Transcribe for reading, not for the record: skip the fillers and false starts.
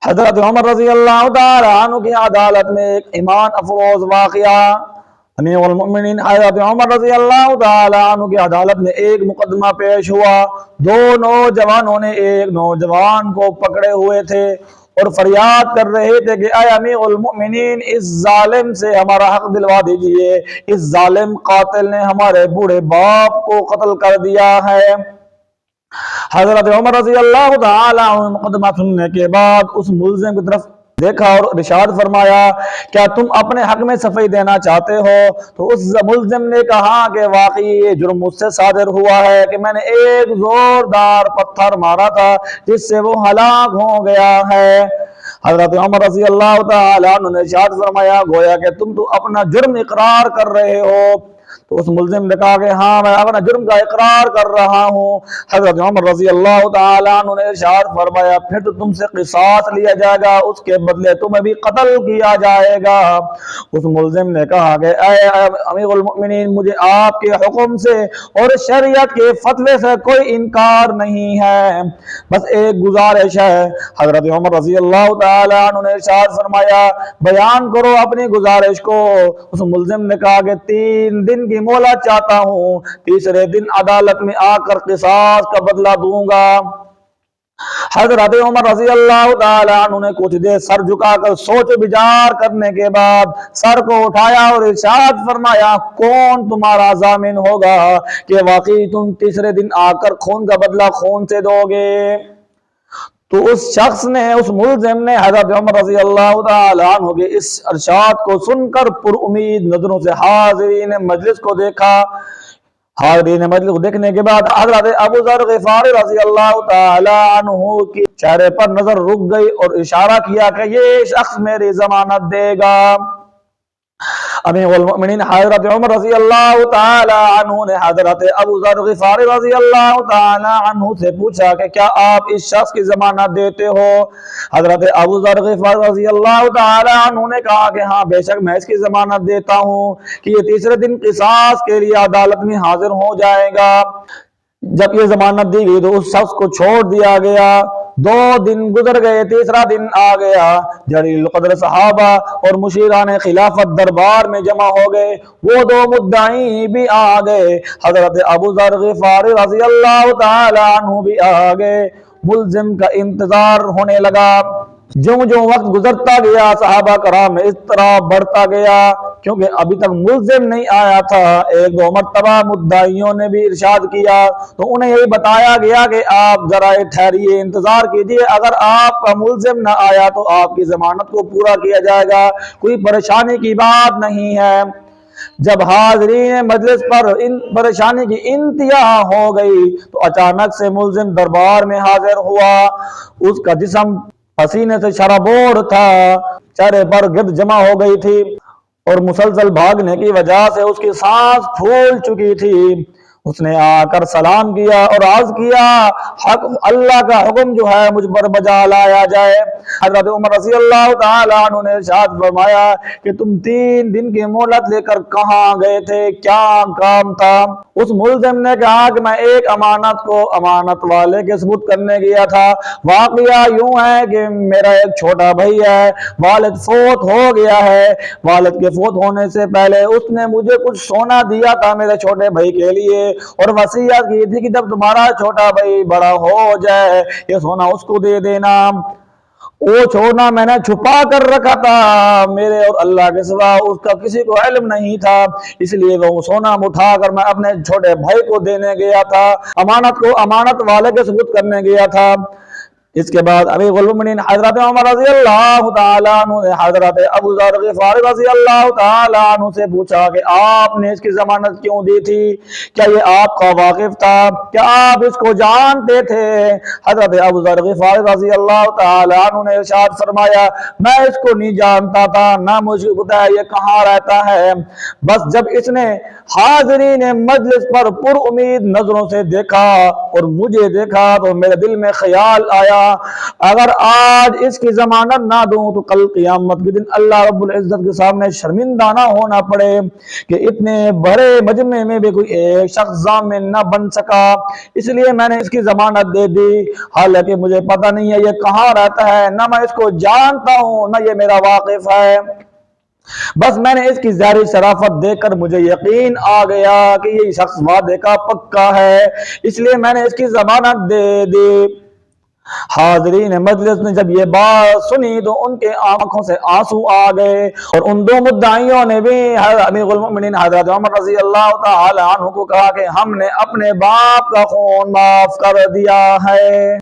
حضرت عمر رضی اللہ تعالیٰ عنہ کی عدالت میں ایک ایمان افروز واقعہ، امیر المؤمنین حضرت عمر رضی اللہ تعالیٰ عنہ کی عدالت میں ایک مقدمہ پیش ہوا۔ دو نوجوانوں نے ایک نوجوان کو پکڑے ہوئے تھے اور فریاد کر رہے تھے کہ اے امیر المؤمنین، اس ظالم سے ہمارا حق دلوا دیجئے، اس ظالم قاتل نے ہمارے بوڑھے باپ کو قتل کر دیا ہے۔ حضرت عمر رضی اللہ تعالیٰ عنہ مقدمہ سننے کے بعد اس ملزم کی طرف دیکھا اور ارشاد فرمایا، کیا تم اپنے حق میں صفائی دینا چاہتے ہو؟ تو اس ملزم نے کہا کہ واقعی یہ جرم مجھ سے صادر ہوا ہے کہ میں نے ایک زوردار پتھر مارا تھا جس سے وہ ہلاک ہو گیا ہے۔ حضرت عمر رضی اللہ تعالیٰ عنہ نے ارشاد فرمایا، گویا کہ تم تو اپنا جرم اقرار کر رہے ہو۔ تو اس ملزم نے کہا کہ ہاں میں اپنا جرم کا اقرار کر رہا ہوں۔ حضرت عمر رضی اللہ تعالیٰ عنہ نے ارشاد فرمایا، پھر تو تم سے قصاص لیا جائے گا، اس کے بدلے تمہیں بھی قتل کیا جائے گا۔ اس ملزم نے کہا کہ اے امیر المؤمنین، مجھے آپ کے حکم سے اور شریعت کے فتوے سے کوئی انکار نہیں ہے، بس ایک گزارش ہے۔ حضرت عمر رضی اللہ تعالیٰ عنہ نے ارشاد فرمایا، بیان کرو اپنی گزارش کو۔ اس ملزم نے کہا کہ 3 دن کی مہلت چاہتا ہوں، تیسرے دن عدالت میں آ کر قصاص کا بدلہ دوں گا۔ حضرت عمر رضی اللہ تعالیٰ عنہ نے کچھ دیر سر جھکا کر سوچ بچار کرنے کے بعد سر کو اٹھایا اور ارشاد فرمایا، کون تمہارا ضامن ہوگا کہ واقعی تم تیسرے دن آ کر خون کا بدلہ خون سے دو گے؟ تو اس شخص نے، اس ملزم نے حضرت عمر رضی اللہ تعالیٰ عنہ کے اس ارشاد کو سن کر پر امید نظروں سے حاضرین مجلس کو دیکھا۔ حاضرین مجلس کو دیکھنے کے بعد حضرت ابو ذر غفاری رضی اللہ تعالیٰ عنہ کی چہرے پر نظر رک گئی اور اشارہ کیا کہ یہ شخص میری ضمانت دے گا۔ امیر المؤمنین حضرت عمر رضی اللہ تعالی عنہ نے حضرت ابو ذر غفاری رضی اللہ تعالی عنہ سے پوچھا کہ کیا آپ اس شخص کی ضمانت دیتے ہو؟ حضرت ابو ذر غفاری رضی اللہ تعالی عنہ نے کہا کہ ہاں بے شک میں اس کی ضمانت دیتا ہوں کہ یہ تیسرے دن قصاص کے لیے عدالت میں حاضر ہو جائے گا۔ جب یہ ضمانت دی گئی تو اس شخص کو چھوڑ دیا گیا۔ 2 دن گزر گئے، تیسرا دن آ گیا۔ جلیل القدر صحابہ اور مشیران خلافت دربار میں جمع ہو گئے، وہ 2 مدعی بھی آ گئے، حضرت ابو ذر غفاری رضی اللہ تعالی عنہ بھی آ گئے۔ ملزم کا انتظار ہونے لگا۔ جو وقت گزرتا گیا صحابہ کرام میں اضطراب بڑھتا گیا، کیونکہ ابھی تک ملزم نہیں آیا تھا۔ 1-2 مرتبہ مدعیوں نے بھی ارشاد کیا تو انہیں یہی بتایا گیا کہ آپ ذرا ٹھہریے، انتظار کیجیے، اگر آپ کا ملزم نہ آیا تو آپ کی ضمانت کو پورا کیا جائے گا، کوئی پریشانی کی بات نہیں ہے۔ جب حاضرین مجلس پر ان پریشانی کی انتہا ہو گئی تو اچانک سے ملزم دربار میں حاضر ہوا۔ اس کا جسم پسینے سے شرابور تھا، چہرے پر گرد جمع ہو گئی تھی اور مسلسل بھاگنے کی وجہ سے اس کی سانس پھول چکی تھی۔ اس نے آ کر سلام کیا اور عرض کیا، حق اللہ کا حکم جو ہے مجھ پر بجا لایا جائے۔ حضرت عمر رضی اللہ تعالی عنہ نے ارشاد فرمایا کہ تم 3 دن کی مہلت لے کر کہاں گئے تھے، کیا کام تھا؟ اس ملزم نے کہا کہ میں ایک امانت کو امانت والے کے ثبوت کرنے گیا تھا۔ واقعہ یوں ہے کہ میرا ایک چھوٹا بھائی ہے، والد فوت ہو گیا ہے۔ والد کے فوت ہونے سے پہلے اس نے مجھے کچھ سونا دیا تھا میرے چھوٹے بھائی کے لیے، اور وصیت کی تھی کہ جب تمہارا چھوٹا بھائی بڑا ہو جائے یہ سونا اس کو دے دینا۔ وہ چھوڑنا میں نے چھپا کر رکھا تھا، میرے اور اللہ کے سوا اس کا کسی کو علم نہیں تھا، اس لیے وہ سونا اٹھا کر میں اپنے چھوٹے بھائی کو دینے گیا تھا، امانت کو امانت والے کے ثبوت کرنے گیا تھا۔ اس کے بعد امیر المؤمنین حضرت عمر رضی اللہ تعالیٰ عنہ نے حضرت ابو ذر غفاری رضی اللہ تعالیٰ عنہ سے پوچھا کہ آپ نے اس کی ضمانت کیوں دی تھی؟ کیا یہ آپ کا واقف تھا؟ کیا آپ اس کو جانتے تھے؟ حضرت ابو ذر غفاری رضی اللہ تعالیٰ عنہ نے ارشاد فرمایا، میں اس کو نہیں جانتا تھا، نہ مجھے پتا ہے یہ کہاں رہتا ہے، بس جب اس نے حاضرین مجلس پر پر امید نظروں سے دیکھا اور مجھے دیکھا تو میرے دل میں خیال آیا اگر آج اس کی ضمانت نہ دوں تو کل قیامت کے دن اللہ رب العزت کے سامنے شرمندہ نہ ہونا پڑے کہ اتنے بڑے مجمع میں بھی کوئی ایک شخص ضامن نہ بن سکا، اس لیے میں نے اس کی ضمانت دے دی، حالانکہ مجھے پتہ نہیں ہے یہ کہاں رہتا ہے، نہ میں اس کو جانتا ہوں نہ یہ میرا واقف ہے، بس میں نے اس کی ظاہری شرافت دیکھ کر مجھے یقین آ گیا کہ یہ شخص وعدے کا پکا ہے، اس لیے میں نے اس کی ضمانت دے دی۔ حاضرین مجلس نے جب یہ بات سنی تو ان کے آنکھوں سے آنسو آ گئے، اور ان دو مدعیوں نے بھی امیر المؤمنین حضرت عمر رضی اللہ تعالی عنہ کو کہا کہ ہم نے اپنے باپ کا خون معاف کر دیا ہے۔